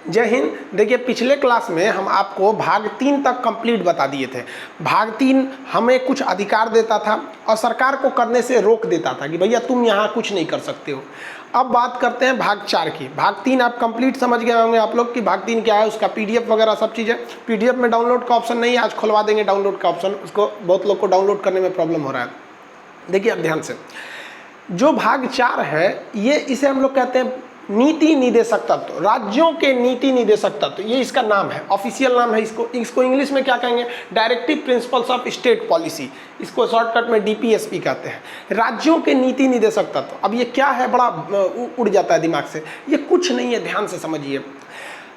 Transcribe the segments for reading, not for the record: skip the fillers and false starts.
जय हिंद। देखिए पिछले क्लास में हम आपको भाग 3 तक कंप्लीट बता दिए थे। भाग 3 हमें कुछ अधिकार देता था और सरकार को करने से रोक देता था कि भैया तुम यहाँ कुछ नहीं कर सकते हो। अब बात करते हैं भाग 4 की। भाग 3 आप कंप्लीट समझ गए होंगे आप लोग कि भाग 3 क्या है, उसका PDF वगैरह सब चीज़ें। PDF में डाउनलोड का ऑप्शन नहीं है, आज खुलवा देंगे डाउनलोड का ऑप्शन। उसको बहुत लोग को डाउनलोड करने में प्रॉब्लम हो रहा है। देखिए अब ध्यान से, जो भाग 4 है ये इसे हम लोग कहते हैं नीति निदेशक तत्व, राज्यों के नीति निदेशक तत्व, ये इसका नाम है, ऑफिशियल नाम है। इसको इंग्लिश में क्या कहेंगे, directive principles of state policy, इसको शॉर्टकट में DPSP कहते हैं, राज्यों के नीति निदेशक तत्व। अब ये क्या है, बड़ा उड़ जाता है दिमाग से, ये कुछ नहीं है, ध्यान से समझिए।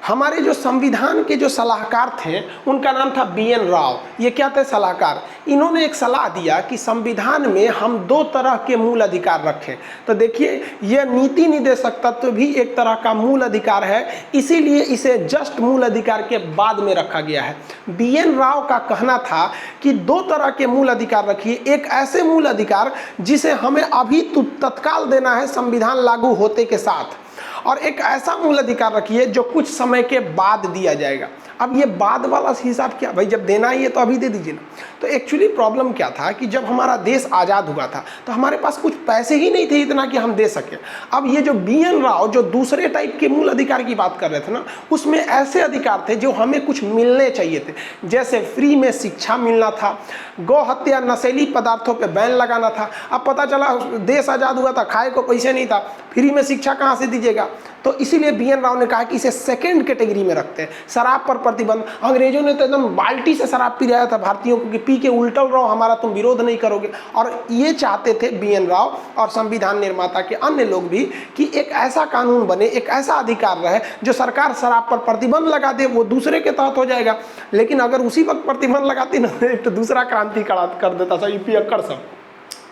हमारे जो संविधान के जो सलाहकार थे उनका नाम था BN राव। ये क्या थे, सलाहकार। इन्होंने एक सलाह दिया कि संविधान में हम 2 तरह के मूल अधिकार रखें। तो देखिए यह नीति निदेशक तत्व भी एक तरह का मूल अधिकार है, इसीलिए इसे जस्ट मूल अधिकार के बाद में रखा गया है। BN राव का कहना था कि 2 तरह के मूल अधिकार रखिए, एक ऐसे मूल अधिकार जिसे हमें अभी तत्काल देना है संविधान लागू होते के साथ, और एक ऐसा मूल अधिकार रखिए जो कुछ समय के बाद दिया जाएगा। अब ये बाद वाला हिसाब क्या, भाई जब देना ही है तो अभी दे दीजिए ना। तो एक्चुअली प्रॉब्लम क्या था कि जब हमारा देश आज़ाद हुआ था तो हमारे पास कुछ पैसे ही नहीं थे इतना कि हम दे सकें। अब ये जो BN राव जो दूसरे टाइप के मूल अधिकार की बात कर रहे थे ना, उसमें ऐसे अधिकार थे जो हमें कुछ मिलने चाहिए थे, जैसे फ्री में शिक्षा मिलना था, गौ हत्या नशीली पदार्थों पर बैन लगाना था। अब पता चला देश आज़ाद हुआ था, खाए को पैसे नहीं था, फ्री में शिक्षा कहाँ से दीजिएगा। तो इसीलिए BN राव ने कहा कि इसे सेकेंड कैटेगरी में रखते हैं। शराब पर प्रतिबंध, अंग्रेजों ने तो एकदम बाल्टी से शराब पी रहा था भारतीयों को कि पी के उल्टल रहो, हमारा तुम विरोध नहीं करोगे। और ये चाहते थे BN राव और संविधान निर्माता के अन्य लोग भी कि एक ऐसा कानून बने, एक ऐसा अधिकार रहे जो सरकार शराब पर प्रतिबंध लगा दे, वो दूसरे के तहत हो जाएगा। लेकिन अगर उसी वक्त प्रतिबंध लगाती ना तो दूसरा क्रांति कर देता था, यूपी अक्कर सब।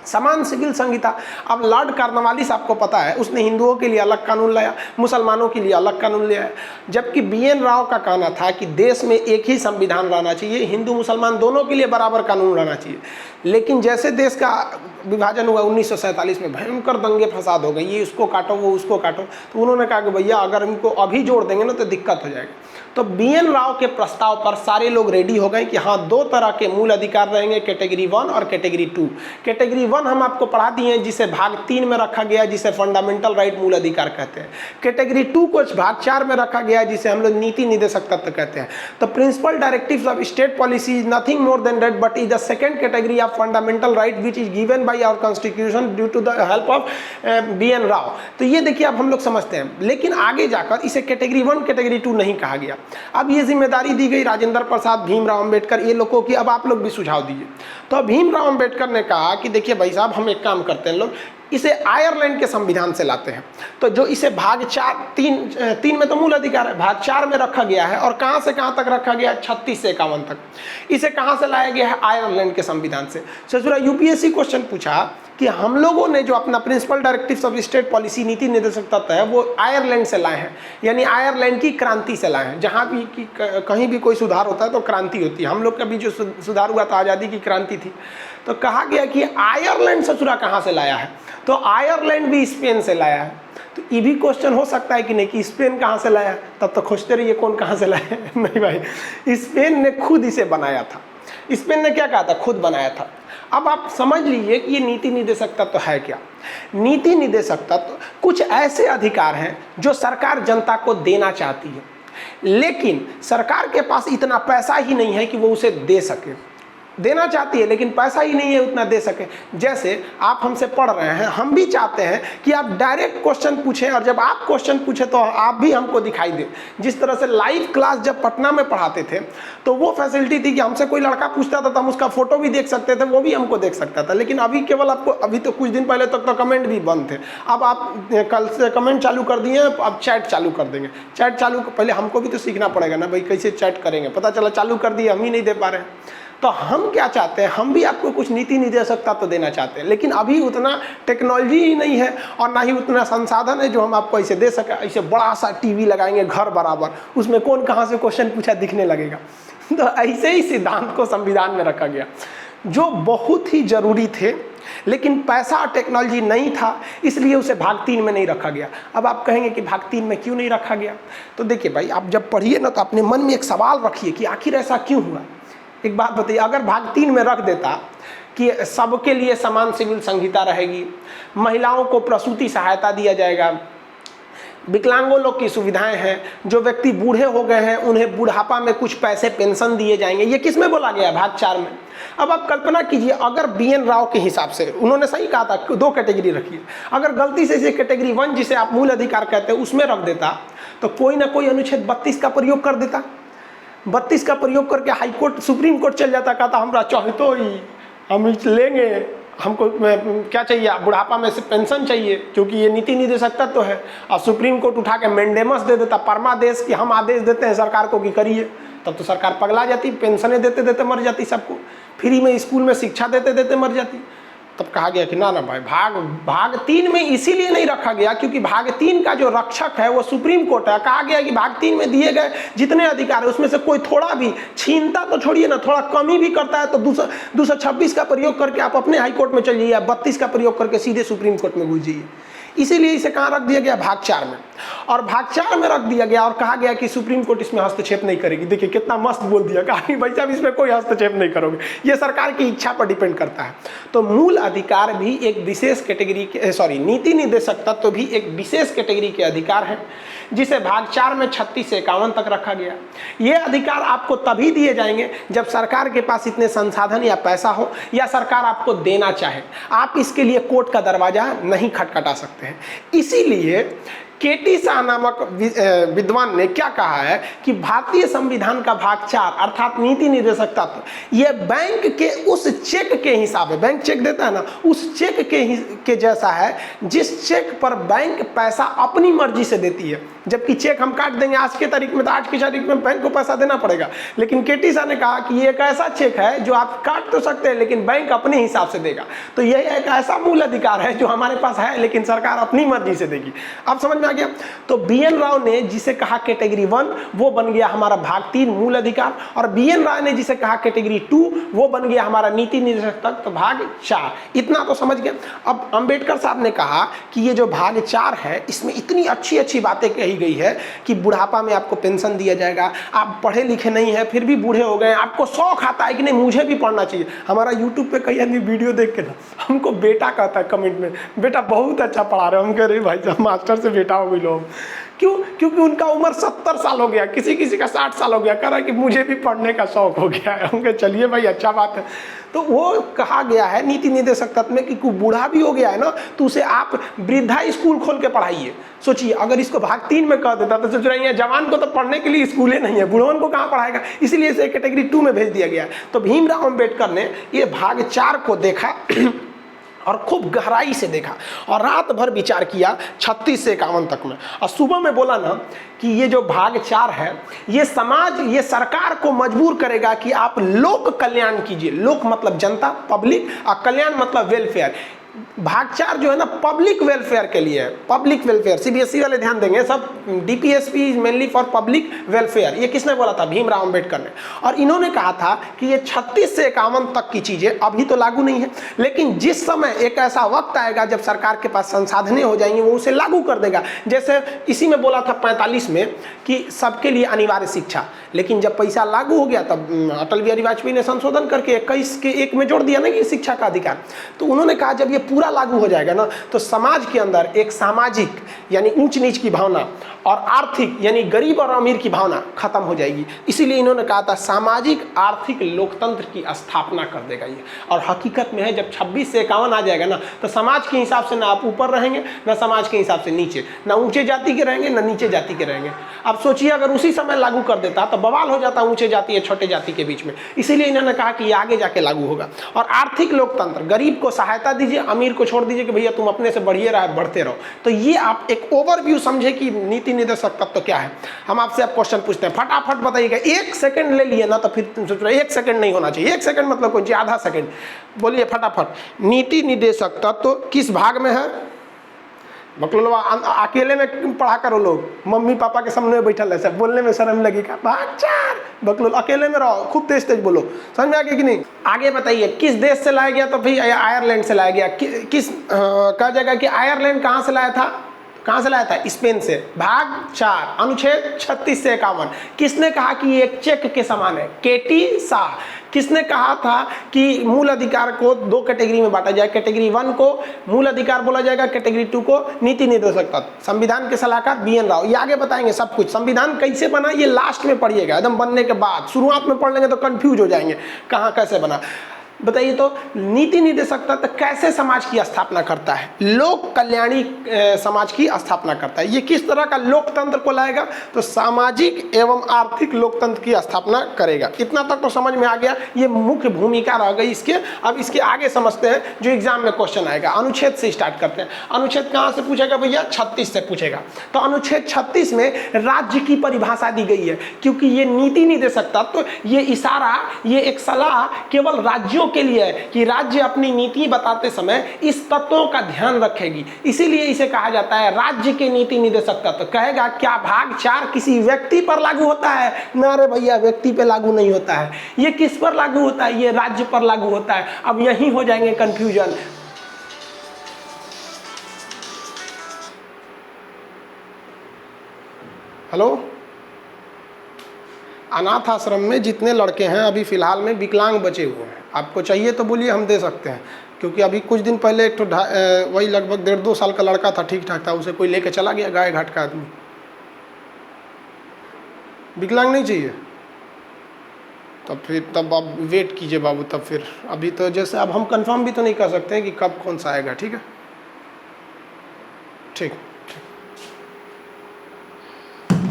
समान सिविल संहिता, अब लॉर्ड कार्नवालिस आपको पता है, उसने हिंदुओं के लिए अलग कानून लाया, मुसलमानों के लिए अलग कानून लाया, जबकि BN राव का कहना था कि देश में एक ही संविधान रहना चाहिए, हिंदू मुसलमान दोनों के लिए बराबर कानून रहना चाहिए। लेकिन जैसे देश का विभाजन हुआ 1947 में, भयंकर दंगे फसाद हो गए, ये उसको काटो वो उसको काटो, तो उन्होंने कहा कि भैया अगर इनको अभी जोड़ देंगे ना तो दिक्कत हो जाएगी। तो BN राव के प्रस्ताव पर सारे लोग रेडी हो गए कि हाँ 2 तरह के मूल अधिकार रहेंगे, कैटेगरी 1 और कैटेगरी 2। कैटेगरी 1 हम आपको पढ़ा दिए हैं, जिसे भाग 3 में रखा गया, जिसे फंडामेंटल राइट मूल अधिकार कहते हैं। कैटेगरी 2 को भाग 4 में रखा गया, जिसे हम लोग नीति निदेशक तत्व कहते हैं। तो principle directives of state policy is nothing more than that but is the second category of fundamental right which is given by our constitution due to the help of BN Rao. तो ये देखिए अब हम लोग समझते हैं, लेकिन आगे जाकर इसे कैटेगरी 1 कैटेगरी 2 नहीं कहा गया। अब ये जिम्मेदारी दी गई राजेंद्र प्रसाद, भीमराव अंबेडकर, ये लोगों की। अब आप लोग भी सुझाव दीजिए। तो भीमराव अंबेडकर ने कहा कि देखिए भाई साहब हम एक काम करते हैं, लोग इसे आयरलैंड के संविधान से लाते हैं। तो जो इसे भाग 3 में तो मूल अधिकार है, भाग 4 में रखा गया है, और कहाँ से कहाँ तक रखा गया है, 36 से 51 तक। इसे कहाँ से लाया गया है, आयरलैंड के संविधान से। ससुरा UPSC क्वेश्चन पूछा कि हम लोगों ने जो अपना principle directives of state policy नीति निदेशक तत्व है वो आयरलैंड से लाए हैं, यानी आयरलैंड की क्रांति से लाए हैं। जहाँ भी कहीं भी कोई सुधार होता है तो क्रांति होती है। हम लोग का भी जो सुधार हुआ था, आज़ादी की क्रांति थी। तो कहा गया कि आयरलैंड ससुरा कहाँ से लाया है, तो आयरलैंड भी स्पेन से लाया है। तो ये भी क्वेश्चन हो सकता है कि नहीं कि स्पेन कहाँ से लाया, तब तो खोजते रहिए कौन कहाँ से लाया है। नहीं भाई, स्पेन ने खुद इसे बनाया था। स्पेन ने क्या कहा था, खुद बनाया था। अब आप समझ लीजिए कि ये नीति निदेशक तत्व है क्या। नीति निदेशक तत्व कुछ ऐसे अधिकार हैं जो सरकार जनता को देना चाहती है, लेकिन सरकार के पास इतना पैसा ही नहीं है कि वो उसे दे सके। देना चाहती है लेकिन पैसा ही नहीं है उतना दे सके। जैसे आप हमसे पढ़ रहे हैं, हम भी चाहते हैं कि आप डायरेक्ट क्वेश्चन पूछें, और जब आप क्वेश्चन पूछें तो आप भी हमको दिखाई दें। जिस तरह से लाइव क्लास जब पटना में पढ़ाते थे तो वो फैसिलिटी थी कि हमसे कोई लड़का पूछता था तो हम उसका फोटो भी देख सकते थे, वो भी हमको देख सकता था। लेकिन अभी केवल आपको, अभी तो कुछ दिन पहले तक तो कमेंट भी बंद थे, अब आप कल से कमेंट चालू कर दिए, अब चैट चालू कर देंगे। चैट चालू, पहले हमको भी तो सीखना पड़ेगा ना भाई, कैसे चैट करेंगे। पता चला चालू कर दिए, हम ही नहीं दे पा रहे हैं। तो हम क्या चाहते हैं, हम भी आपको कुछ नीति निदेशक तत्व देना चाहते हैं, लेकिन अभी उतना टेक्नोलॉजी ही नहीं है और ना ही उतना संसाधन है जो हम आपको ऐसे दे सकें। ऐसे बड़ा सा TV लगाएंगे घर बराबर, उसमें कौन कहाँ से क्वेश्चन पूछा दिखने लगेगा। तो ऐसे ही सिद्धांत को संविधान में रखा गया जो बहुत ही जरूरी थे लेकिन पैसा और टेक्नोलॉजी नहीं था, इसलिए उसे भाग 3 में नहीं रखा गया। अब आप कहेंगे कि भाग 3 में क्यों नहीं रखा गया? तो देखिए भाई, आप जब पढ़िए ना तो अपने मन में एक सवाल रखिए कि आखिर ऐसा क्यों हुआ। एक बात बताइए, अगर भाग 3 में रख देता कि सबके लिए समान सिविल संहिता रहेगी, महिलाओं को प्रसूति सहायता दिया जाएगा, विकलांगों लोग की सुविधाएं हैं, जो व्यक्ति बूढ़े हो गए हैं उन्हें बुढ़ापा में कुछ पैसे पेंशन दिए जाएंगे, ये किस में बोला गया है? भाग 4 में। अब आप कल्पना कीजिए, अगर BN राव के हिसाब से, उन्होंने सही कहा था 2 कैटेगरी रखी है, अगर गलती से कैटेगरी 1 जिसे आप मूल अधिकार कहते हैं उसमें रख देता तो कोई ना कोई अनुच्छेद 32 का प्रयोग कर देता। 32 का प्रयोग करके हाईकोर्ट सुप्रीम कोर्ट चल जाता, कहता हमरा चाहतो ही हम लेंगे, हमको क्या चाहिए, बुढ़ापा में से पेंशन चाहिए, क्योंकि ये नीति निर्देशक तत्व है। और सुप्रीम कोर्ट उठा के मैंडेमस दे देता, परमादेश कि हम आदेश देते हैं सरकार को कि करिए। तब तो सरकार पगला जाती, पेंशनें देते देते मर जाती, सबको फ्री में स्कूल में शिक्षा देते देते मर जाती। तब कहा गया कि ना ना भाई, भाग 3 में इसीलिए नहीं रखा गया क्योंकि भाग 3 का जो रक्षक है वो सुप्रीम कोर्ट है। कहा गया कि भाग 3 में दिए गए जितने अधिकार है उसमें से कोई थोड़ा भी छीनता तो छोड़िए ना, थोड़ा कमी भी करता है तो 226 का प्रयोग करके आप अपने हाईकोर्ट में चल जाइए, 32 का प्रयोग करके सीधे सुप्रीम कोर्ट में घुस जाइए। इसीलिए इसे कहाँ रख दिया गया? भाग 4 में। और भाग 4 में रख दिया गया और कहा गया कि सुप्रीम कोर्ट इसमें हस्तक्षेप नहीं करेगी। देखिए कितना मस्त बोल दिया, कहा कि भाई साहब इसमें कोई हस्तक्षेप नहीं करोगे, ये सरकार की इच्छा पर डिपेंड करता है। तो मूल अधिकार भी एक विशेष कैटेगरी के, नीति निर्देशक तत्व भी एक विशेष कैटेगरी के अधिकार है, जिसे भाग 4 में 36 से 51 तक रखा गया। ये अधिकार आपको तभी दिए जाएंगे जब सरकार के पास इतने संसाधन या पैसा हो, या सरकार आपको देना चाहे। आप इसके लिए कोर्ट का दरवाजा नहीं खटखटा सकते हैं। इसीलिए केटी शाह नामक विद्वान ने क्या कहा है कि भारतीय संविधान का भाग 4 अर्थात नीति निर्देशक तत्व ये बैंक के उस चेक के हिसाब है, बैंक चेक देता है ना, उस चेक के जैसा है जिस चेक पर बैंक पैसा अपनी मर्जी से देती है। जबकि चेक हम काट देंगे आज के तारीख में तो आज की तारीख में बैंक को पैसा देना पड़ेगा, लेकिन केटी शाह ने कहा कि ये एक ऐसा चेक है जो आप काट तो सकते हैं लेकिन बैंक अपने हिसाब से देगा। तो यह एक ऐसा मूल अधिकार है जो हमारे पास है लेकिन सरकार अपनी मर्जी से देगी। अब समझ में आ गया? तो BN राव ने जिसे कहा कैटेगरी 1 वो बन गया हमारा भाग 3 मूल अधिकार, और BN राव ने जिसे कहा कैटेगरी 2 वो बन गया हमारा नीति निर्देशक तत्व भाग 4। इतना तो समझ गया। अब अंबेडकर साहब ने कहा कि ये जो भाग 4 है इसमें इतनी अच्छी अच्छी बातें कही गई है कि बुढ़ापा में आपको पेंशन दिया जाएगा, आप पढ़े लिखे नहीं है फिर भी बूढ़े हो गए, आपको शौक आता है कि नहीं मुझे भी पढ़ना चाहिए। हमारा यूट्यूब पे कई आदमी वीडियो देख के ना हमको बेटा कहता है कमेंट में, बेटा बहुत अच्छा पढ़ा रहे हो। हम कह रहे भाई साहब मास्टर से बेटा हो गई लोग, क्यों? क्योंकि उनका उम्र 70 साल हो गया, किसी किसी का 60 साल हो गया, कह रहा है कि मुझे भी पढ़ने का शौक हो गया है। हम कहे चलिए भाई अच्छा बात है। तो वो कहा गया है नीति निर्देशक तत्व में कि कोई बूढ़ा भी हो गया है ना तो उसे आप वृद्धा स्कूल खोल के पढ़ाइए। सोचिए अगर इसको भाग 3 में कह देता तो सोच रही है जवान को तो पढ़ने के लिए स्कूलें नहीं है, बूढ़ों को कहाँ पढ़ाएगा, इसलिए इसे कैटेगरी 2 में भेज दिया गया। तो भीमराव अम्बेडकर ने ये भाग 4 को देखा और खूब गहराई से देखा और रात भर विचार किया 36 से 51 तक में, और सुबह में बोला ना कि ये जो भाग 4 है ये समाज, ये सरकार को मजबूर करेगा कि आप लोक कल्याण कीजिए। लोक मतलब जनता, पब्लिक, और कल्याण मतलब वेलफेयर। भाग 4 जो है ना पब्लिक वेलफेयर के लिए है, पब्लिक वेलफेयर। CBSE वाले ध्यान देंगे सब, DPSP is mainly for public welfare. ये किसने बोला था? भीमराव अम्बेडकर ने। और इन्होंने कहा था कि ये 36 से 51 तक की चीजें अभी तो लागू नहीं है, लेकिन जिस समय एक ऐसा वक्त आएगा जब सरकार के पास संसाधनें हो जाएंगी वो उसे लागू कर देगा। जैसे इसी में बोला था 45 में कि सबके लिए अनिवार्य शिक्षा, लेकिन जब पैसा लागू हो गया तब अटल बिहारी वाजपेयी ने संशोधन करके 21 के 1 में जोड़ दिया ना कि शिक्षा का अधिकार। तो उन्होंने कहा जब ये पूरा लागू हो जाएगा ना तो समाज के अंदर एक सामाजिक यानी ऊंच नीच की भावना और आर्थिक यानी गरीब और अमीर की भावना खत्म हो जाएगी। इसीलिए इन्होंने कहा था सामाजिक आर्थिक लोकतंत्र की स्थापना कर देगा ये। और हकीकत में है जब 26 से 51 आ जाएगा ना तो समाज के हिसाब से ना आप ऊपर रहेंगे ना समाज के हिसाब से नीचे, ना ऊंचे जाति के रहेंगे ना नीचे जाति के रहेंगे। अब सोचिए अगर उसी समय लागू कर देता तो बवाल हो जाता ऊंचे जाति या छोटे जाति के बीच में। इसीलिए इन्होंने कहा कि ये आगे जाके लागू होगा। और आर्थिक लोकतंत्र, गरीब को सहायता दीजिए, अमीर को छोड़ दीजिए कि भैया तुम अपने से बढ़िए रहे, बढ़ते रहो। तो ये आप एक ओवरव्यू समझे कि नीति निर्देशक तत्व क्या है। हम आपसे अब क्वेश्चन पूछते हैं, फटाफट बताइएगा। 1 सेकंड ले लिए ना तो फिर सोच रहे 1 सेकंड नहीं होना चाहिए। 1 सेकंड मतलब कोई आधा सेकंड, बोलिए फटाफट। नीति निर्देशक तत्व किस भाग में है? मतलब अकेले में पढ़ा करो लोग, मम्मी पापा के सामने बैठल है, सब बोलने में शर्म लगेगा। भाग 4 बकलोल अकेले में रहो, खूब तेज तेज बोलो, समझ में आ गया कि नहीं। आगे बताइए किस देश से लाया गया, तो भाई आयरलैंड से लाया गया। किस कहा जाएगा कि आयरलैंड कहाँ से लाया था, कहाँ से लाया था, स्पेन से। भाग 4 अनुच्छेद 36 से 51, किसने कहा कि ये एक चेक के समान है, केटी शाह। किसने कहा था कि मूल अधिकार को 2 कैटेगरी में बांटा जाए, कैटेगरी 1 को मूल अधिकार बोला जाएगा, कैटेगरी 2 को नीति निर्देशक तत्व। संविधान के सलाहकार BN राव, ये आगे बताएंगे सब कुछ। संविधान कैसे बना ये लास्ट में पढ़िएगा, एकदम बनने के बाद, शुरुआत में पढ़ लेंगे तो कंफ्यूज हो जाएंगे कहाँ कैसे बना। बताइए तो नीति निर्देशक तत्व कैसे समाज की स्थापना करता है, लोक कल्याणी समाज की स्थापना करता है। ये किस तरह का लोकतंत्र को लाएगा, तो सामाजिक एवं आर्थिक लोकतंत्र की स्थापना करेगा। इतना तक तो समझ में आ गया, ये मुख्य भूमिका रह गई इसके। अब इसके आगे समझते हैं जो एग्जाम में क्वेश्चन आएगा। अनुच्छेद से स्टार्ट करते हैं। अनुच्छेद कहाँ से पूछेगा भैया, 36 से पूछेगा। तो अनुच्छेद 36 में राज्य की परिभाषा दी गई है, क्योंकि ये नीति निर्देशक तत्व, ये इशारा, ये एक सलाह केवल राज्यों के लिए है कि राज्य अपनी नीति बताते समय इस तत्वों का ध्यान रखेगी, इसीलिए इसे कहा जाता है राज्य के नीति निर्देशक तत्व। कहेगा क्या भाग 4 किसी व्यक्ति पर लागू होता है, ना रे भैया व्यक्ति पे लागू नहीं होता है। ये किस पर लागू होता है, ये राज्य पर लागू होता है। अब यही हो जाएंगे कंफ्यूजन। हेलो, अनाथ आश्रम में जितने लड़के हैं अभी फ़िलहाल में विकलांग बचे हुए हैं, आपको चाहिए तो बोलिए, हम दे सकते हैं। क्योंकि अभी कुछ दिन पहले एक तो वही लगभग 1.5-2 साल का लड़का था, ठीक ठाक था, उसे कोई लेके चला गया, गाय घाट का आदमी। विकलांग नहीं चाहिए, तब आप वेट कीजिए बाबू, तब फिर अभी तो जैसे अब हम कंफर्म भी तो नहीं कर सकते हैं कि कब कौन सा आएगा। ठीक है, ठीक।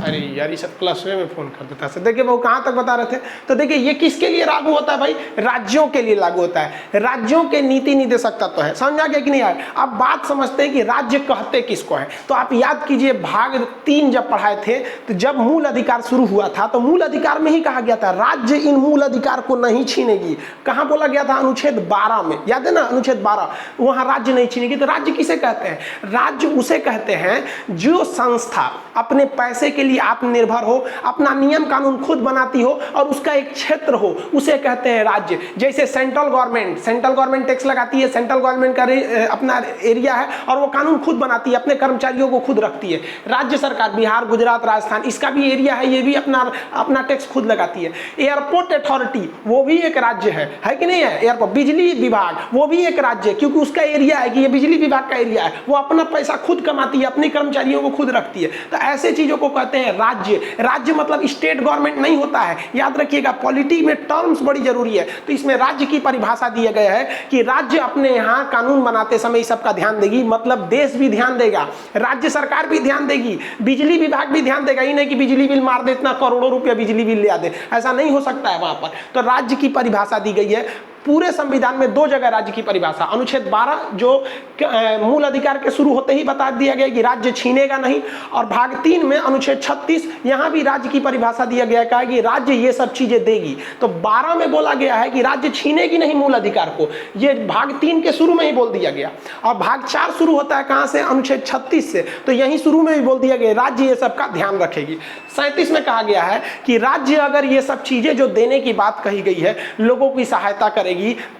अरे यार ये सब क्लासरूम में फोन कर देता है। देखिए वो कहाँ तक बता रहे थे, तो देखिए ये किसके लिए लागू होता है भाई, राज्यों के लिए लागू होता है। राज्यों के नीति निर्देशक तत्व है, समझ आ गया कि नहीं यार। अब बात समझते हैं कि राज्य कहते किसको है। तो आप याद कीजिए भाग 3 जब पढ़ाए थे, तो जब मूल अधिकार शुरू हुआ था तो मूल अधिकार में ही कहा गया था राज्य इन मूल अधिकार को नहीं छीनेगी। कहाँ बोला गया था, अनुच्छेद 12 में, याद है ना, अनुच्छेद 12, वहाँ राज्य नहीं छीनेगी। तो राज्य किसे कहते हैं, राज्य उसे कहते हैं जो संस्था अपने पैसे के लिए आत्मनिर्भर हो, अपना नियम कानून खुद बनाती हो और उसका एक क्षेत्र हो, उसे कहते हैं राज्य। जैसे सेंट्रल गवर्नमेंट टैक्स लगाती है, सेंट्रल गवर्नमेंट का अपना एरिया है और वो कानून खुद बनाती है, अपने कर्मचारियों को खुद रखती है। राज्य सरकार बिहार, गुजरात, राजस्थान, इसका भी एरिया है, ये भी अपना टैक्स खुद लगाती है। एयरपोर्ट अथॉरिटी वो भी एक राज्य है कि नहीं है। एयरपोर्ट, बिजली विभाग वो भी एक राज्य है, क्योंकि उसका एरिया है कि ये बिजली विभाग का एरिया है, वो अपना पैसा खुद कमाती है, अपने कर्मचारियों को खुद रखती है। तो ऐसे चीजों को कहते हैं राज्य। राज्य मतलब स्टेट गवर्नमेंट नहीं होता है, याद रखिएगा। पॉलिटी में टर्म्स बड़ी जरूरी है। तो इसमें राज्य की परिभाषा दिया गया है कि राज्य अपने यहाँ कानून बनाते समय सबका ध्यान देगी, मतलब देश भी ध्यान देगा, राज्य सरकार भी ध्यान देगी, बिजली विभाग भी ध्यान देगा। ही नहीं कि बिजली बिल मार दे, इतना करोड़ों रुपया बिजली बिल ले आ दे, ऐसा नहीं हो सकता है वहां पर। तो राज्य की परिभाषा दी गई है। पूरे संविधान में 2 जगह राज्य की परिभाषा, अनुच्छेद 12 जो मूल अधिकार के शुरू होते ही बता दिया गया कि राज्य छीनेगा नहीं, और भाग 3 में अनुच्छेद 36 यहाँ भी राज्य की परिभाषा दिया गया, कहा कि राज्य ये सब चीजें देगी। तो 12 में बोला गया है कि राज्य छीनेगी नहीं मूल अधिकार को, ये भाग 3 के शुरू में ही बोल दिया गया। और भाग 4 शुरू होता है कहाँ से, अनुच्छेद 36 से, तो यही शुरू में भी बोल दिया गया राज्य ये सब का ध्यान रखेगी। 37 में कहा गया है कि राज्य अगर ये सब चीजें जो देने की बात कही गई है, लोगों की सहायता करेगी,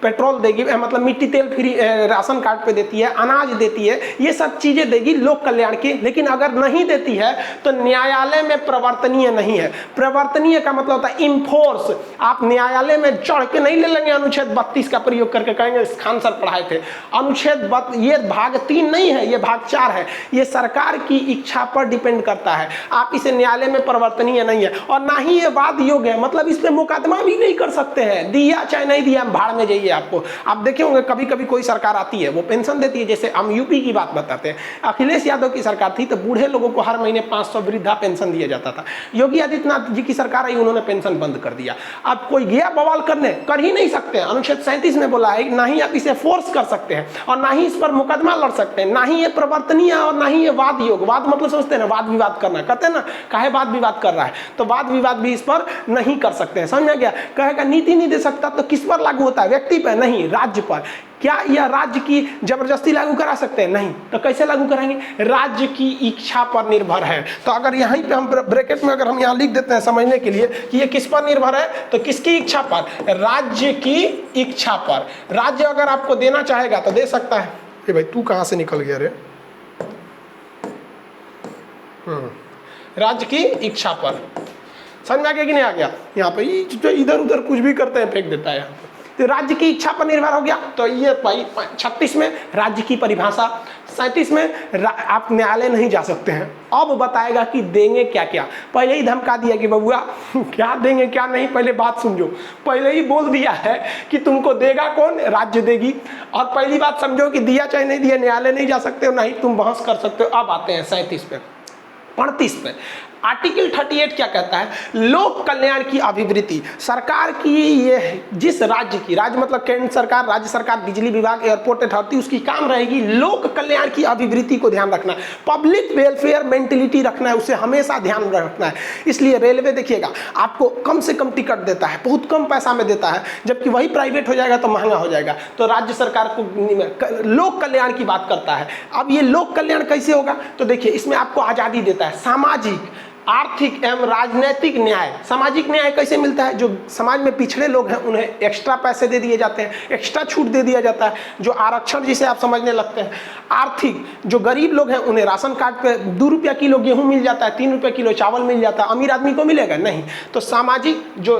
पेट्रोल देगी, मतलब मिट्टी तेल फ्री राशन कार्ड पे देती है, अनाज देती है, ये सब चीजें देगी लोक कल्याण की। लेकिन अगर नहीं देती है तो न्यायालय में प्रवर्तनीय नहीं है। प्रवर्तनीय का मतलब होता है इनफोर्स। आप न्यायालय में चढ़ के नहीं ले लेंगे अनुच्छेद 32 का प्रयोग करके, कहेंगे खान सर पढ़ाए थे। अनुच्छेद ये भाग 3 नहीं है, ये भाग 4 है। ये सरकार की इच्छा पर डिपेंड करता है, आप इसे न्यायालय में प्रवर्तनीय नहीं है, और ना ही ये वाद योग्य है, मतलब इस पे मुकदमा भी नहीं कर सकते हैं। दिया चाहे नहीं दिया, भाड़ में जाइए। आपको आप देखे होंगे कभी कभी कोई सरकार आती है, वो पेंशन देती है। जैसे हम यूपी की बात बताते हैं, अखिलेश यादव की सरकार थी तो बूढ़े लोगों को हर महीने 500 वृद्धा पेंशन दिया जाता था। योगी आदित्यनाथ जी की सरकार आई, उन्होंने पेंशन बंद कर दिया। अब कोई गया बवाल करने, कर ही नहीं सकते। अनुच्छेद 37 में बोला है ना ही आप इसे फोर्स कर सकते हैं और ना ही इस पर मुकदमा लड़ सकते हैं, ना ही ये प्रवर्तनीय और ना ही ये वाद योग। वाद मतलब समझते हैं ना, वाद विवाद करना, कहते हैं ना काहे वाद विवाद कर रहा है, तो वाद विवाद भी इस पर नहीं कर सकते हैं। समझ में गया। कहेगा नीति निर्देशक तत्व तो किस पर लागू होता है व्यक्ति पर, नहीं राज्य पर। क्या यह राज्य की जबरदस्ती लागू करा सकते हैं? नहीं। तो कैसे लागू कराएंगे? राज्य की इच्छा पर निर्भर है। तो अगर यहीं पे हम ब्रैकेट में अगर हम यहाँ लिख देते हैं समझने के लिए कि ये किस पर निर्भर है, तो किसकी इच्छा पर? राज्य की इच्छा पर। राज्य अगर आपको देना चाहेगा तो दे सकता है। ये भाई तू कहाँ से निकल गया रे? राज्य की इच्छा पर। समझ में आ गया कि नहीं आ गया? यहाँ पे जो इधर उधर कुछ भी करते हैं फेंक देता है यहाँ पे। तो राज्य की इच्छा पर निर्भर हो गया। तो ये भाई 36 में राज्य की परिभाषा, 37 में आप न्यायालय नहीं जा सकते हैं। अब बताएगा कि देंगे क्या क्या। पहले ही धमका दिया कि बबुआ क्या देंगे क्या नहीं, पहले बात समझो। पहले ही बोल दिया है कि तुमको देगा कौन? राज्य देगी। और पहली बात समझो कि दिया चाहे नहीं दिया न्यायालय नहीं जा सकते हो, ना ही तुम बहस कर सकते हो। अब आते हैं 37 पे, 35 पे। आर्टिकल 38 क्या कहता है? लोक कल्याण की अभिवृद्धि। सरकार की ये जिस राज्य की, राज्य मतलब केंद्र सरकार, राज्य सरकार, बिजली विभाग, एयरपोर्ट अथॉरिटी, उसकी काम रहेगी लोक कल्याण की अभिवृद्धि को ध्यान रखना, पब्लिक वेलफेयर मेंटेलिटी रखना है, उसे हमेशा ध्यान रखना है। इसलिए रेलवे देखिएगा आपको कम से कम टिकट देता है, बहुत कम पैसा में देता है, जबकि वही प्राइवेट हो जाएगा तो महंगा हो जाएगा। तो राज्य सरकार को लोक कल्याण की बात करता है। अब ये लोक कल्याण कैसे होगा? तो देखिए इसमें आपको आज़ादी देता है। सामाजिक, आर्थिक एवं राजनीतिक न्याय। सामाजिक न्याय कैसे मिलता है? जो समाज में पिछड़े लोग हैं उन्हें एक्स्ट्रा पैसे दे दिए जाते हैं, एक्स्ट्रा छूट दे दिया जाता है, जो आरक्षण जिसे आप समझने लगते हैं। आर्थिक, जो गरीब लोग हैं उन्हें राशन कार्ड पे 2 रुपया किलो गेहूं मिल जाता है, 3 रुपये किलो चावल मिल जाता है। अमीर आदमी को मिलेगा नहीं। तो सामाजिक जो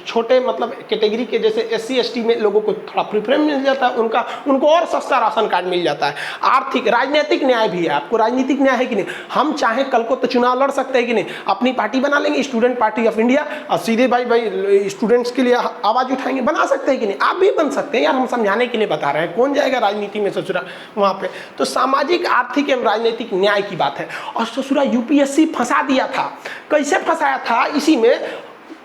छोटे मतलब कैटेगरी के जैसे SC ST में लोगों को थोड़ा प्रिफरेंस मिल जाता है, उनको और सस्ता राशन कार्ड मिल जाता है। आर्थिक, राजनीतिक न्याय भी है। आपको राजनीतिक न्याय है कि नहीं? हम चाहे कल को तो चुनाव लड़ सकते हैं कि नहीं? अपनी पार्टी बना लेंगे, स्टूडेंट पार्टी ऑफ इंडिया, और सीधे भाई स्टूडेंट्स के लिए आवाज उठाएंगे। बना सकते हैं कि नहीं? आप भी बन सकते हैं यार, हम समझाने के लिए बता रहे हैं। कौन जाएगा राजनीति में ससुरा वहां पे? तो सामाजिक, आर्थिक एवं राजनीतिक न्याय की बात है। और ससुरा UPSC फंसा दिया था। कैसे फंसाया था? इसी में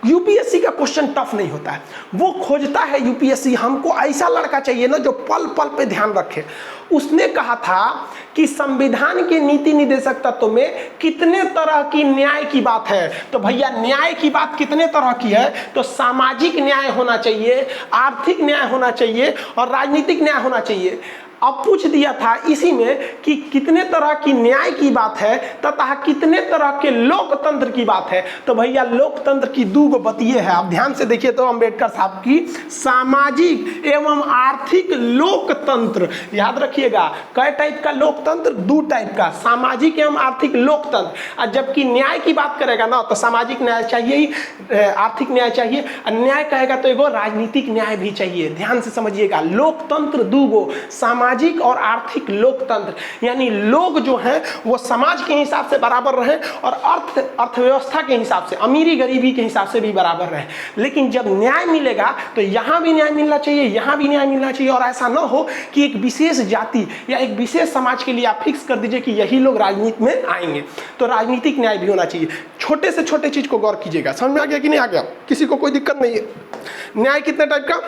UPSC का क्वेश्चन टफ नहीं होता है, वो खोजता है UPSC हमको ऐसा लड़का चाहिए ना जो पल पल पे ध्यान रखे। उसने कहा था कि संविधान के नीति निर्देशक तत्व में कितने तरह की न्याय की बात है। तो भैया न्याय की बात कितने तरह की है? तो सामाजिक न्याय होना चाहिए, आर्थिक न्याय होना चाहिए और राजनीतिक न्याय होना चाहिए। अब पूछ दिया था इसी में कि कितने तरह की न्याय की बात है तथा कितने तरह के लोकतंत्र की बात है। तो भैया लोकतंत्र की 2 बतिये है। आप ध्यान से देखिए तो अम्बेडकर साहब की सामाजिक एवं आर्थिक लोकतंत्र, याद रखिएगा कई टाइप का लोकतंत्र? 2 टाइप का, सामाजिक एवं आर्थिक लोकतंत्र। और जबकि न्याय की बात करेगा ना तो सामाजिक न्याय चाहिए ही, आर्थिक न्याय चाहिए, अन्याय कहेगा तो एगो राजनीतिक न्याय भी चाहिए। ध्यान से समझिएगा, लोकतंत्र 2 सामाजिक और आर्थिक लोकतंत्र। यानी लोग जो हैं वो समाज के हिसाब से बराबर रहे और अर्थव्यवस्था के हिसाब से, अमीरी गरीबी के हिसाब से भी बराबर रहे। लेकिन जब न्याय मिलेगा तो यहाँ भी न्याय मिलना चाहिए, यहाँ भी न्याय मिलना चाहिए। और ऐसा ना हो कि एक विशेष जाति या एक विशेष समाज के लिए आप फिक्स कर दीजिए कि यही लोग राजनीति में आएंगे। तो राजनीतिक न्याय भी होना चाहिए। छोटे से छोटे चीज को गौर कीजिएगा। समझ में आ गया कि नहीं आ गया? किसी को कोई दिक्कत नहीं है? न्याय कितने टाइप का?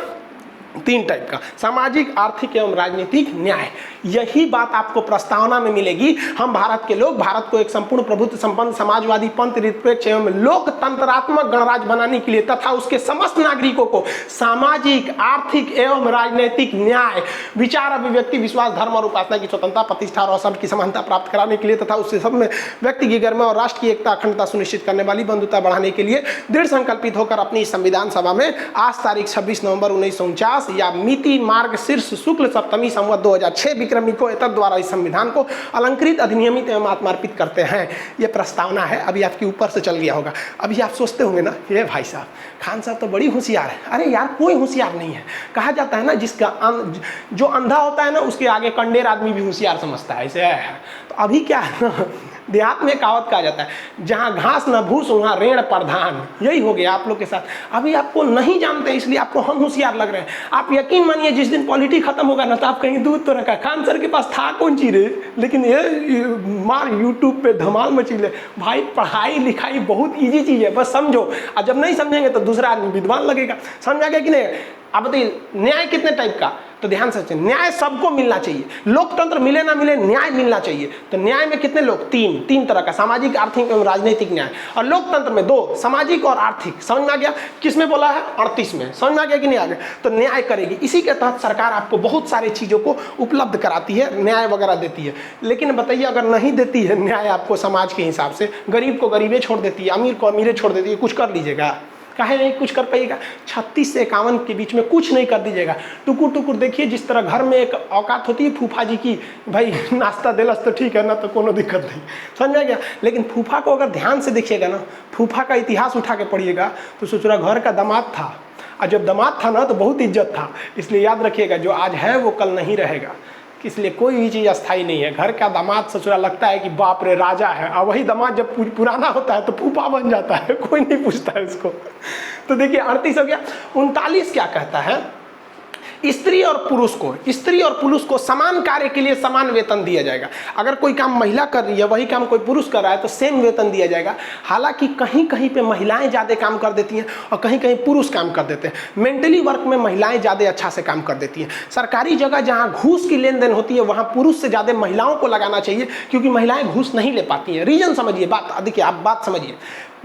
3 टाइप का, सामाजिक, आर्थिक एवं राजनीतिक न्याय। यही बात आपको प्रस्तावना में मिलेगी। हम भारत के लोग भारत को एक संपूर्ण प्रभुत्व संपन्न समाजवादी पंथ निरपेक्ष एवं लोकतंत्रात्मक गणराज्य बनाने के लिए तथा उसके समस्त नागरिकों को सामाजिक, आर्थिक एवं राजनीतिक न्याय, विचार, अभिव्यक्ति, विश्वास, धर्म और उपासना की स्वतंत्रता, प्रतिष्ठा और सबकी समानता प्राप्त कराने के लिए तथा उससे सब में व्यक्ति की गरिमा और राष्ट्र की एकता, अखंडता सुनिश्चित करने वाली बंधुता बढ़ाने के लिए दृढ़ संकल्पित होकर अपनी संविधान सभा में आज तारीख 26 नवंबर 1949 या मिति मार्ग शीर्ष शुक्ल सप्तमी संवत 2006 विक्रमी को एतद द्वारा इस संविधान को अलंकृत, अधिनियमित एवं आत्मार्पित करते हैं। ये प्रस्तावना है। अभी आपके ऊपर से चल गया होगा। अभी आप सोचते होंगे ना, ये भाई साहब खान साहब तो बड़ी होशियार है। अरे यार कोई होशियार नहीं है। कहा जाता है ना जिसका जो अंधा होता है ना उसके आगे कंडेर आदमी भी होशियार समझता है। ऐसे है। तो अभी क्या है ना, देहात में कहावत कहा जाता है, जहाँ घास न भूस वहाँ रेड़ प्रधान। यही हो गया आप लोग के साथ। अभी आपको नहीं जानते इसलिए आपको हम होशियार लग रहे हैं। आप यकीन मानिए जिस दिन पॉलिटी खत्म होगा ना तो आप कहीं दूध तो रखा खान सर के पास था कौन चीज रे, लेकिन ये मार यूट्यूब पे धमाल मची ले। भाई पढ़ाई लिखाई बहुत ईजी चीज़ है, बस समझो। और जब नहीं समझेंगे तो दूसरा आदमी विद्वान लगेगा। समझ आ गया कि नहीं? अब बताइए न्याय कितने टाइप का? तो ध्यान से न्याय सबको मिलना चाहिए, लोकतंत्र मिले ना मिले न्याय मिलना चाहिए। तो न्याय में कितने लोग, तीन तरह का, सामाजिक, आर्थिक एवं राजनीतिक न्याय। और लोकतंत्र में 2, सामाजिक और आर्थिक। समझ में आ गया? किसमें बोला है? 38 में। समझ में आ गया कि नहीं आ गया? तो न्याय करेगी, इसी के तहत सरकार आपको बहुत सारी चीज़ों को उपलब्ध कराती है, न्याय वगैरह देती है। लेकिन बताइए अगर नहीं देती है न्याय आपको समाज के हिसाब से, गरीब को गरीबे छोड़ देती है, अमीर को अमीरे छोड़ देती है, कुछ कर लीजिएगा? काहे नहीं कुछ कर पाइएगा? 36 से 51 के बीच में कुछ नहीं कर दीजिएगा। टुकुर टुकुर देखिए, जिस तरह घर में एक औकात होती है फूफा जी की, भाई नाश्ता दिलस तो ठीक है ना, तो कोनो दिक्कत नहीं। समझ में आ गया? लेकिन फूफा को अगर ध्यान से देखिएगा ना, फूफा का इतिहास उठा के पढ़िएगा तो ससुरा घर का दामाद था, और जब दामाद था ना तो बहुत इज्जत था। इसलिए याद रखिएगा, जो आज है वो कल नहीं रहेगा, इसलिए कोई भी चीज़ अस्थाई नहीं है। घर का दामाद ससुरा लगता है कि बाप रे राजा है, और वही दामाद जब पुराना होता है तो फूफा बन जाता है, कोई नहीं पूछता है उसको। तो देखिए 38 हो गया। 39 क्या कहता है? स्त्री और पुरुष को समान कार्य के लिए समान वेतन दिया जाएगा। अगर कोई काम महिला कर रही है, वही काम कोई पुरुष कर रहा है, तो सेम वेतन दिया जाएगा। हालांकि कहीं कहीं पे महिलाएं ज़्यादा काम कर देती हैं और कहीं कहीं पुरुष काम कर देते हैं। मेंटली वर्क में महिलाएं ज़्यादा अच्छा से काम कर देती हैं। सरकारी जगह जहाँ घूस की लेन देन होती है, वहाँ पुरुष से ज़्यादा महिलाओं को लगाना चाहिए, क्योंकि महिलाएं घूस नहीं ले पाती हैं। रीजन समझिए, बात देखिए, आप बात समझिए।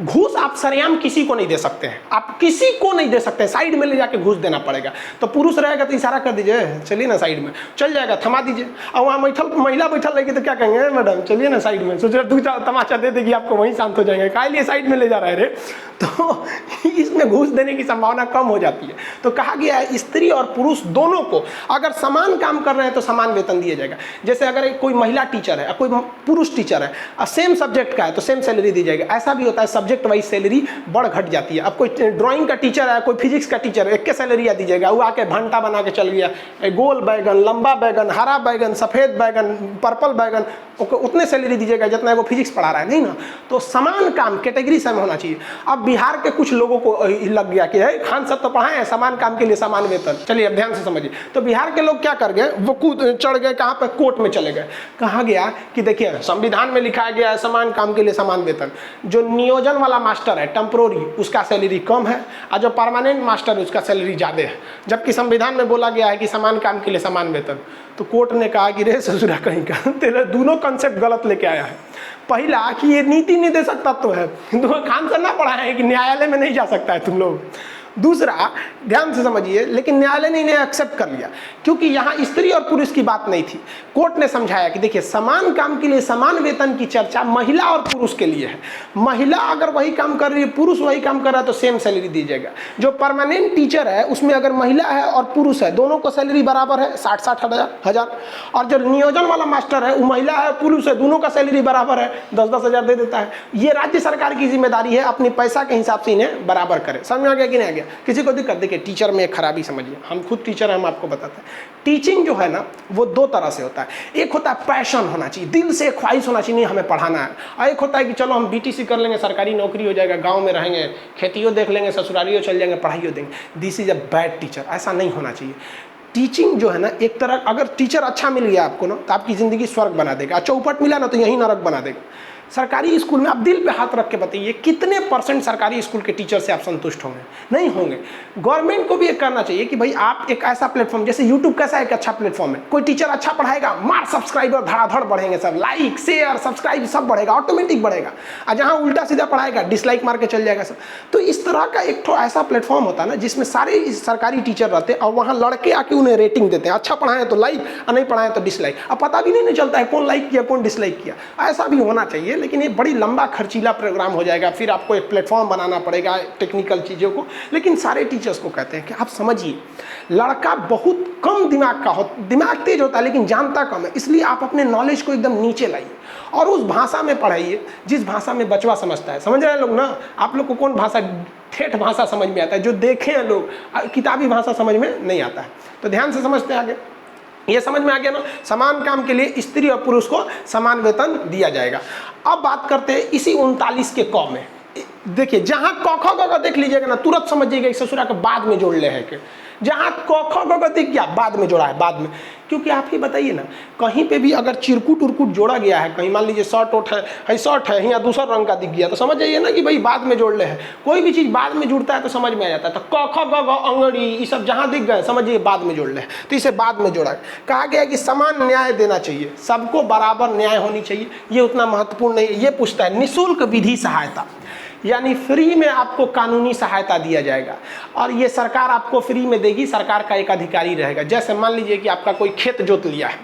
घूस आप सरेआम किसी को नहीं दे सकते हैं, आप किसी को नहीं दे सकते हैं, साइड में ले जाके घूस देना पड़ेगा। तो पुरुष रहेगा तो इशारा कर दीजिए, चलिए ना साइड में, चल जाएगा, थमा दीजिए। और वहाँ महिला बैठल रहेगी तो क्या कहेंगे, मैडम चलिए ना साइड में, सोच रहे 2 तमाचा दे देगी आपको, वहीं शांत हो जाएंगे, काहे लिए साइड में ले जा रहा है रे। तो इसमें घूस देने की संभावना कम हो जाती है। तो कहा गया है स्त्री और पुरुष दोनों को अगर समान काम कर रहे हैं तो समान वेतन दिया जाएगा। जैसे अगर कोई महिला टीचर है, कोई पुरुष टीचर है, और सेम सब्जेक्ट का है तो सेम सैलरी दी जाएगी। ऐसा भी होता है सब्जेक्ट वाइज सैलरी बढ़ घट जाती है। अब कोई ड्राइंग का टीचर है, कोई फिजिक्स का टीचर है, एक के सैलरी दी जाएगा। वो आके भंटा बना के चल गया, गोल बैगन, लंबा बैगन, हरा बैगन, सफ़ेद बैगन, पर्पल बैगन, उतने सैलरी दीजिएगा जितना वो फिजिक्स पढ़ा रहा है, नहीं ना। तो समान काम कैटेगरी सेम होना चाहिए। अब बिहार के कुछ लोगों को लग गया कि खान साहब तो पढ़ाए हैं, समान काम के लिए समान वेतन। चलिए अब ध्यान से समझिए। तो बिहार के लोग क्या कर गए, वो कूद चढ़ गए कहाँ पे, कोर्ट में चले गए। कहा गया कि देखिए संविधान में लिखा गया है समान काम के लिए समान वेतन। जो नियोजन वाला मास्टर है टेम्पोररी, उसका सैलरी कम है, और जो परमानेंट मास्टर है उसका सैलरी ज़्यादा है, जबकि संविधान में बोला गया है कि समान काम के लिए समान वेतन। तो कोर्ट ने कहा कि रे ससुरा कहीं का, तेरे दोनों कॉन्सेप्ट गलत लेके आया है। पहला कि ये नीति निर्देशक तत्व है, तो खान सर ना पढ़ा है कि न्यायालय में नहीं जा सकता है तुम लोग। दूसरा ध्यान से समझिए, लेकिन न्यायालय ने इन्हें एक्सेप्ट कर लिया, क्योंकि यहाँ स्त्री और पुरुष की बात नहीं थी। कोर्ट ने समझाया कि देखिए समान काम के लिए समान वेतन की चर्चा महिला और पुरुष के लिए है। महिला अगर वही काम कर रही है, पुरुष वही काम कर रहा है, तो सेम सैलरी दी जाएगा। जो परमानेंट टीचर है उसमें अगर महिला है और पुरुष है, दोनों को सैलरी बराबर है, 60-60 हज़ार। और जो नियोजन वाला मास्टर है वो महिला है पुरुष है, दोनों का सैलरी बराबर है, 10-10 हज़ार दे देता है। ये राज्य सरकार की जिम्मेदारी है अपनी पैसा के हिसाब से इन्हें बराबर करे। समझ में आ गया कि नहीं आ गया? किसी को दिक्कत? देखिए टीचर में एक खराबी समझिए, हम खुद टीचर हैं, हम आपको बताते हैं। टीचिंग जो है ना वो 2 तरह से होता है। एक होता है पैशन होना चाहिए, दिल से ख्वाहिश होना चाहिए, नहीं हमें पढ़ाना है। और एक होता है कि चलो हम बीटीसी कर लेंगे, सरकारी नौकरी हो जाएगा, गांव में रहेंगे, खेतियों देख लेंगे, ससुरालियों चल जाएंगे, पढ़ाइयों देंगे। This is a bad teacher. ऐसा नहीं होना चाहिए। टीचिंग जो है ना, एक तरह अगर टीचर अच्छा मिल गया आपको ना, तो आपकी ज़िंदगी स्वर्ग बना देगा। चौपट मिला ना तो यही नरक बना देगा। सरकारी स्कूल में आप दिल पे हाथ रख के बताइए कितने % सरकारी स्कूल के टीचर से आप संतुष्ट होंगे? नहीं होंगे। गवर्नमेंट को भी एक करना चाहिए कि भाई आप एक ऐसा प्लेटफॉर्म, जैसे यूट्यूब कैसा एक अच्छा प्लेटफॉर्म है, कोई टीचर अच्छा पढ़ाएगा, मार सब्सक्राइबर धड़ाधड़ बढ़ेंगे सर, लाइक शेयर सब्सक्राइब सब बढ़ेगा, ऑटोमेटिक बढ़ेगा। और जहाँ उल्टा सीधा पढ़ाएगा डिसलाइक मार के चल जाएगा सर। तो इस तरह का एक ठो ऐसा प्लेटफॉर्म होता है ना जिसमें सारे सरकारी टीचर रहते हैं, और वहाँ लड़के आके उन्हें रेटिंग देते हैं, अच्छा पढ़ाएं तो लाइक और नहीं पढ़ाएं तो डिसलाइक। अब पता भी नहीं चलता है कौन लाइक किया कौन डिसलाइक किया। ऐसा भी होना चाहिए, लेकिन ये बड़ी लंबा खर्चीला प्रोग्राम हो जाएगा, फिर आपको एक प्लेटफॉर्म बनाना पड़ेगा टेक्निकल चीज़ों को। लेकिन सारे टीचर्स को कहते हैं कि आप समझिए, लड़का बहुत कम दिमाग का हो, दिमाग तेज होता है लेकिन जानता कम है, इसलिए आप अपने नॉलेज को एकदम नीचे लाइए और उस भाषा में पढ़ाइए जिस भाषा में बचवा समझता है। समझ रहे हैं लोग ना? आप लोग को कौन भाषा, ठेठ भाषा समझ में आता है, जो देखे हैं लोग, किताबी भाषा समझ में नहीं आता है। तो ध्यान से समझते हैं आगे। ये समझ में आ गया ना? समान काम के लिए स्त्री और पुरुष को समान वेतन दिया जाएगा। अब बात करते हैं इसी 39 के क में। देखिए जहाँ क ख ग घ देख लीजिएगा ना, तुरंत समझिएगा कि ससुरा के बाद में जोड़ ले है के। जहाँ क ख ग घ दिख गया बाद में जोड़ा है, बाद में। क्योंकि आप ही बताइए ना, कहीं पे भी अगर चिरकुट उरकुट जोड़ा गया है, कहीं मान लीजिए शर्ट उठ है शर्ट है यहाँ दूसरा रंग का दिख गया, तो समझ जाइए ना कि भाई बाद में जोड़ ले है। कोई भी चीज़ बाद में जुड़ता है तो समझ में आ जाता है। तो क ख ग घ अंगड़ी ये सब जहाँ दिख गए समझिए बाद में जोड़ ले है, तो इसे बाद में जोड़ा है। कहा गया कि समान न्याय देना चाहिए, सबको बराबर न्याय होनी चाहिए, ये उतना महत्वपूर्ण नहीं है। ये पूछता है निःशुल्क विधि सहायता, यानी फ्री में आपको कानूनी सहायता दिया जाएगा, और ये सरकार आपको फ्री में देगी, सरकार का एक अधिकारी रहेगा। जैसे मान लीजिए कि आपका कोई खेत जोत लिया है,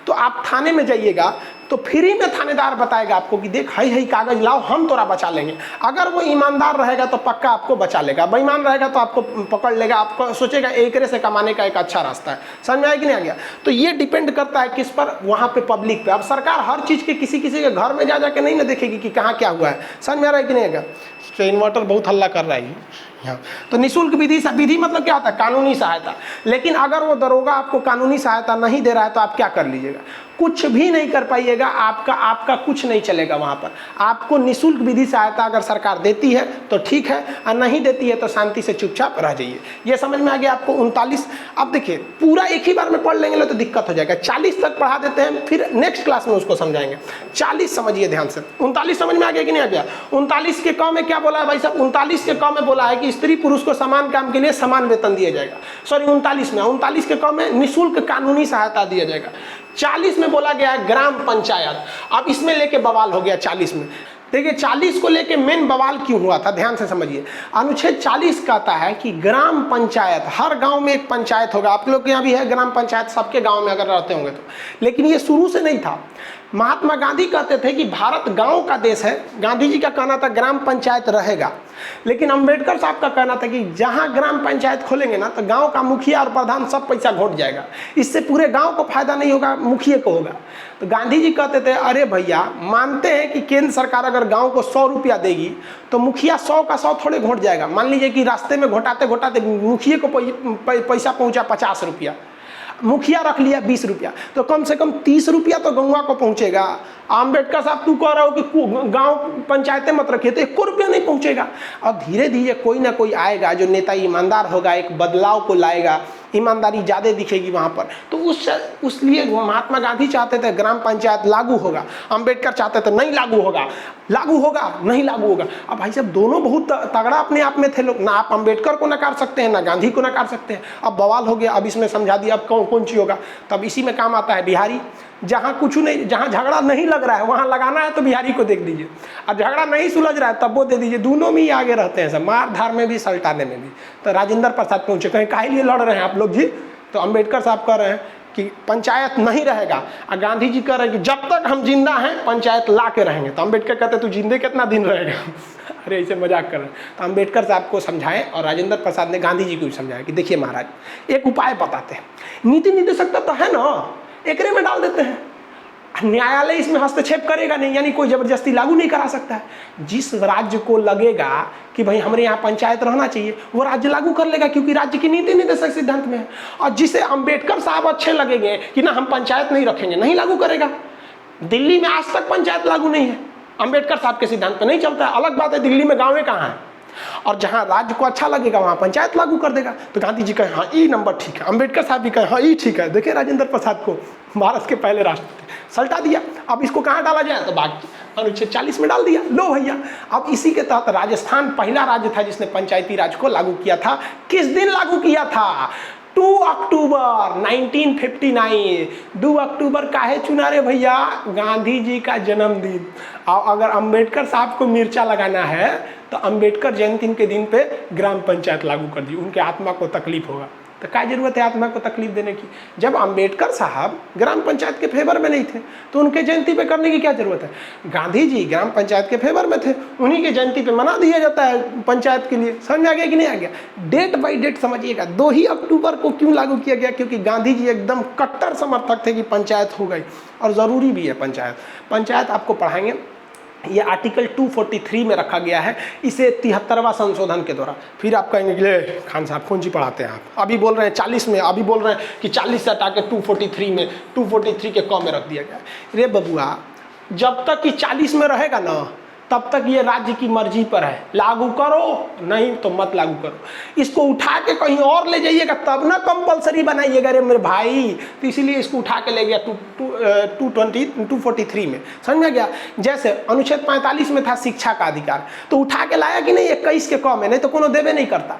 तो आप थाने में जाइएगा तो फ्री में थानेदार बताएगा आपको कि देख हई कागज लाओ, हम तोरा बचा लेंगे। अगर वो ईमानदार रहेगा तो पक्का आपको बचा लेगा, बेईमान रहेगा तो आपको पकड़ लेगा, आपको सोचेगा एकरे से कमाने का एक अच्छा रास्ता है। समझ में आया कि नहीं आ गया? तो ये डिपेंड करता है किस पर, वहाँ पे पब्लिक पे। अब सरकार हर चीज़ के किसी के घर में जा के नहीं ना देखेगी कि कहाँ क्या हुआ है। समझ में आ रहा है कि नहीं आ गया? तो इन्वर्टर बहुत हल्ला कर रहा है यहाँ। तो निःशुल्क विधि मतलब क्या होता है? कानूनी सहायता। लेकिन अगर वो दरोगा आपको कानूनी सहायता नहीं दे रहा है तो आप क्या कर लीजिएगा? कुछ भी नहीं कर पाइएगा, आपका कुछ नहीं चलेगा वहाँ पर। आपको निःशुल्क विधि सहायता अगर सरकार देती है तो ठीक है, और नहीं देती है तो शांति से चुपचाप रह जाइए। ये समझ में आ गया आपको? 39। अब देखिए पूरा एक ही बार में पढ़ लेंगे तो दिक्कत हो जाएगा। 40 तक पढ़ा देते हैं, फिर नेक्स्ट क्लास में उसको समझाएंगे। 40 समझिए ध्यान से। 39 समझ में आ गया कि नहीं आ गया? 39 के क में क्या बोला है भाई साहब? 39 के क में बोला है कि स्त्री पुरुष को समान काम के लिए समान वेतन दिया जाएगा। सॉरी 39 के क में निःशुल्क कानूनी सहायता दिया जाएगा। 40 में बोला गया है ग्राम पंचायत। अब इसमें लेके बवाल हो गया 40 में। देखिए 40 को लेके मेन बवाल क्यों हुआ था, ध्यान से समझिए। अनुच्छेद 40 कहता है कि ग्राम पंचायत, हर गांव में एक पंचायत होगा। आप लोग के यहाँ भी है ग्राम पंचायत, सबके गांव में अगर रहते होंगे तो। लेकिन ये शुरू से नहीं था। महात्मा गांधी कहते थे कि भारत गांव का देश है। गांधी जी का कहना था ग्राम पंचायत रहेगा। लेकिन अंबेडकर साहब का कहना था कि जहां ग्राम पंचायत खोलेंगे ना तो गांव का मुखिया और प्रधान सब पैसा घोट जाएगा, इससे पूरे गांव को फायदा नहीं होगा, मुखिया को होगा। तो गांधी जी कहते थे अरे भैया, मानते हैं कि केंद्र सरकार अगर गांव को 100 रुपया देगी तो मुखिया 100 का 100 थोड़े घोट जाएगा। मान लीजिए कि रास्ते में घोटाते घोटाते मुखिया को पैसा पहुंचा 50 रुपया, मुखिया रख लिया 20 रुपया, तो कम से कम 30 रुपया तो गौवा को पहुंचेगा। अम्बेडकर साहब तू कह रहा हो कि गांव पंचायतें मत रखिए, तो 1 रुपया नहीं पहुंचेगा। और धीरे धीरे कोई ना कोई आएगा जो नेता ईमानदार होगा, एक बदलाव को लाएगा, ईमानदारी ज़्यादा दिखेगी वहाँ पर। तो उसलिए महात्मा गांधी चाहते थे ग्राम पंचायत लागू होगा, अम्बेडकर चाहते थे नहीं लागू होगा, लागू होगा नहीं लागू होगा। अब भाई साहब दोनों बहुत तगड़ा अपने आप में थे लोग, ना आप अम्बेडकर को नकार सकते हैं ना गांधी को नकार सकते हैं। अब बवाल हो गया, अब इसमें समझा दिया अब कौन चीज़ होगा। तब इसी में काम आता है बिहारी। जहाँ कुछ नहीं, जहाँ झगड़ा नहीं लग रहा है वहाँ लगाना है तो बिहारी को देख दीजिए, और झगड़ा नहीं सुलझ रहा है तब वो दे दीजिए। दोनों में ही आगे रहते हैं सब, मार धार में भी सल्टाने में भी। तो राजेंद्र प्रसाद पहुँचे, कहीं काहे लिए लड़ रहे हैं आप लोग जी? तो अम्बेडकर साहब कह रहे हैं कि पंचायत नहीं रहेगा, और गांधी जी कह रहे हैं कि जब तक हम जिंदा हैं पंचायत ला के रहेंगे। तो अम्बेडकर कहते तू जिंदे कितना दिन रहेगा? अरे ऐसे मजाक कर रहे हैं। तो अम्बेडकर साहब को समझाएं और राजेंद्र प्रसाद ने गांधी जी को भी समझाया कि देखिए महाराज एक उपाय बताते हैं, नीति निर्देशकता तो है ना, एकरे में डाल देते हैं, न्यायालय इसमें हस्तक्षेप करेगा नहीं, यानी कोई जबरदस्ती लागू नहीं करा सकता है। जिस राज्य को लगेगा कि भाई हमारे यहाँ पंचायत रहना चाहिए वो राज्य लागू कर लेगा, क्योंकि राज्य की नीति निर्देशक सिद्धांत में है। और जिसे अम्बेडकर साहब अच्छे लगेंगे कि ना हम पंचायत नहीं रखेंगे, नहीं लागू करेगा। दिल्ली में आज तक पंचायत लागू नहीं है, अम्बेडकर साहब के सिद्धांत पर नहीं चलता है। अलग बात है दिल्ली में गाँवें कहाँ हैं, और जहां राज्य को अच्छा लगेगा वहां पंचायत लागू कर देगा। तो गांधी जी कहे हाँ ई नंबर ठीक है, अम्बेडकर साहब भी कहे हाँ ई ठीक है। देखिए राजेंद्र प्रसाद को, भारत के पहले राष्ट्रपति, सल्टा दिया। अब इसको कहाँ डाला जाए? तो बाकी अनुच्छेद 40 में डाल दिया। लो भैया, अब इसी के तहत राजस्थान पहला राज्य था जिसने पंचायती राज को लागू किया था। किस दिन लागू किया था? 2 अक्टूबर 1959। 2 अक्टूबर काहे चुना रे भैया? गांधी जी का जन्मदिन। और अगर अम्बेडकर साहब को मिर्चा लगाना है तो अम्बेडकर जयंती के दिन पे ग्राम पंचायत लागू कर दी, उनके आत्मा को तकलीफ होगा। तो क्या जरूरत है आत्मा को तकलीफ देने की? जब अम्बेडकर साहब ग्राम पंचायत के फेवर में नहीं थे तो उनके जयंती पे करने की क्या जरूरत है? गांधी जी ग्राम पंचायत के फेवर में थे, उन्हीं के जयंती पे मना दिया जाता है पंचायत के लिए। समझ में आ गया कि नहीं आ गया? डेट बाई डेट समझिएगा। 2 ही अक्टूबर को क्यों लागू किया गया? क्योंकि गांधी जी एकदम कट्टर समर्थक थे कि पंचायत हो गई, और ज़रूरी भी है पंचायत। पंचायत आपको पढ़ाएंगे, ये आर्टिकल 243 में रखा गया है, इसे 73वां संशोधन के द्वारा। फिर आप कहेंगे कि खान साहब कौन सी पढ़ाते हैं आप? अभी बोल रहे हैं 40 में, अभी बोल रहे हैं कि 40 से हटा के 243 में, 243 के क में रख दिया गया। रे बबुआ, जब तक कि 40 में रहेगा ना तब तक ये राज्य की मर्जी पर है, लागू करो नहीं तो मत लागू करो। इसको उठा के कहीं और ले जाइएगा तब ना कंपलसरी बनाइएगा रे मेरे भाई। तो इसीलिए इसको उठा के ले गया 243 में, समझ में गया। जैसे अनुच्छेद 45 में था शिक्षा का अधिकार, तो उठा के लाया कि नहीं, 21 के कम है, नहीं तो कोनो देवे नहीं करता।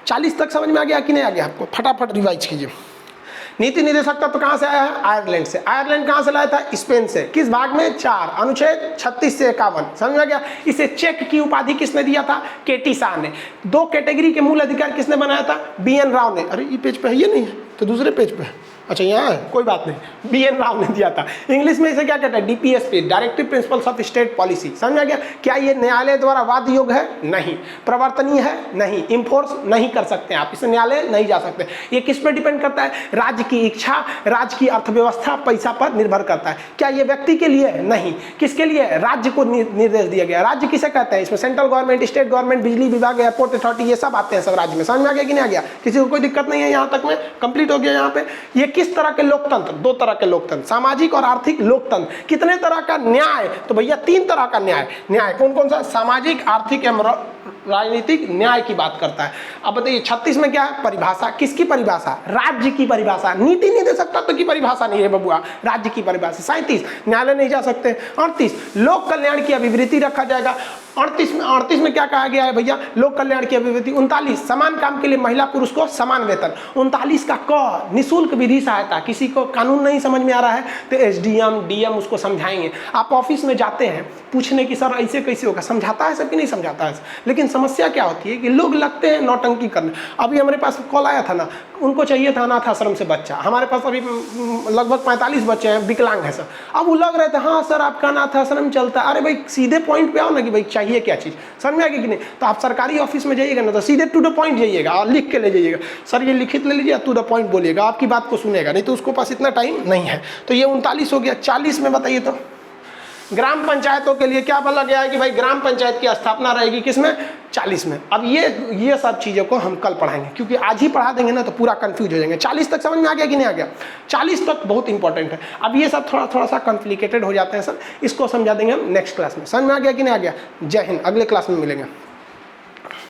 40 तक समझ में आ गया कि नहीं आ गया आपको, फटाफट रिवाइज कीजिए। नीति निर्देशक तत्व कहाँ से आया है, आयरलैंड से। आयरलैंड कहाँ से लाया था, स्पेन से। किस भाग में, 4, अनुच्छेद 36 से 51, समझ में गया। इसे चेक की उपाधि किसने दिया था, केटी शाह ने। 2 कैटेगरी के मूल अधिकार किसने बनाया था, BN राव ने। अरे ये पेज पे है, ये नहीं है तो दूसरे पेज पे है, अच्छा यहाँ है, कोई बात नहीं, BN राव ने दिया था। इंग्लिश में इसे क्या कहता है, DPSP, directive principles of state policy, समझ में गया। क्या ये न्यायालय द्वारा वाद योग्य है, नहीं। प्रवर्तनीय है, नहीं। इम्फोर्स नहीं कर सकते आप, इसे न्यायालय नहीं जा सकते। ये किस पे डिपेंड करता है, राज्य की इच्छा, राज्य की अर्थव्यवस्था, पैसा पर निर्भर करता है। क्या ये व्यक्ति के लिए है, नहीं। किसके लिए, राज्य को निर्देश दिया गया। राज्य किसे कहते हैं, इसमें सेंट्रल गवर्नमेंट, स्टेट गवर्नमेंट, बिजली विभाग, एयरपोर्ट अथॉरिटी, ये सब आते हैं, सब राज्य में। समझ में आ गया कि नहीं आ गया, किसी को कोई दिक्कत नहीं है, यहाँ तक में कंप्लीट हो गया। यहाँ पे ये किस तरह के लोकतंत्र, 2 तरह के लोकतंत्र, सामाजिक और आर्थिक लोकतंत्र। कितने तरह का न्याय, तो भैया 3 तरह का न्याय। न्याय कौन कौन सा, सामाजिक, आर्थिक एवं राजनीतिक न्याय की बात करता है। अब बताइए 36 में क्या है, परिभाषा। किसकी परिभाषा, राज्य की परिभाषा। नीति निर्देशक तत्व की परिभाषा नहीं है बबुआ, राज्य की परिभाषा। 37 न्यायालय नहीं जा सकते। 38 लोक कल्याण की अभिवृत्ति रखा जाएगा। 38 में क्या कहा गया है भैया, लोक कल्याण की अभिवृत्ति। 39 समान काम के लिए महिला पुरुष को समान वेतन। 39 का क निःशुल्क विधि सहायता। किसी को कानून नहीं समझ में आ रहा है तो SDM DM उसको समझाएंगे। आप ऑफिस में जाते हैं पूछने की सर ऐसे कैसे होगा, समझाता है सबकी नहीं समझाता है। लेकिन समस्या क्या होती है कि लोग लगते हैं नौटंकी करने। अभी हमारे पास कॉल आया था ना, उनको चाहिए था अनाथ आश्रम से बच्चा। हमारे पास अभी लगभग 45 बच्चे हैं, विकलांग है सर। अब वो लग रहे थे हाँ सर आपका अनाथ आश्रम चलता है। अरे भाई सीधे पॉइंट पे आओ ना कि भाई चाहिए क्या चीज़, समझ में आ गई कि नहीं। तो आप सरकारी ऑफिस में जाइएगा ना तो सीधे टू द पॉइंट जाइएगा और लिख के ले जाइएगा, सर ये लिखित ले लीजिए, टू द पॉइंट बोलिएगा, आपकी बात को सुनेगा, नहीं तो उसको पास इतना टाइम नहीं है। तो ये 39 हो गया। 40 में बताइए तो ग्राम पंचायतों के लिए क्या बोला गया है कि भाई ग्राम पंचायत की स्थापना रहेगी किसमें, 40 में। अब ये सब चीज़ों को हम कल पढ़ाएंगे, क्योंकि आज ही पढ़ा देंगे ना तो पूरा कंफ्यूज हो जाएंगे। 40 तक समझ में आ गया कि नहीं आ गया, 40 तक बहुत इंपॉर्टेंट है। अब ये सब थोड़ा सा कॉम्प्लिकेटेड हो जाते हैं सर, इसको समझा देंगे हम नेक्स्ट क्लास में। समझ में आ गया कि नहीं आ गया। जय हिंद, अगले क्लास में मिलेंगे।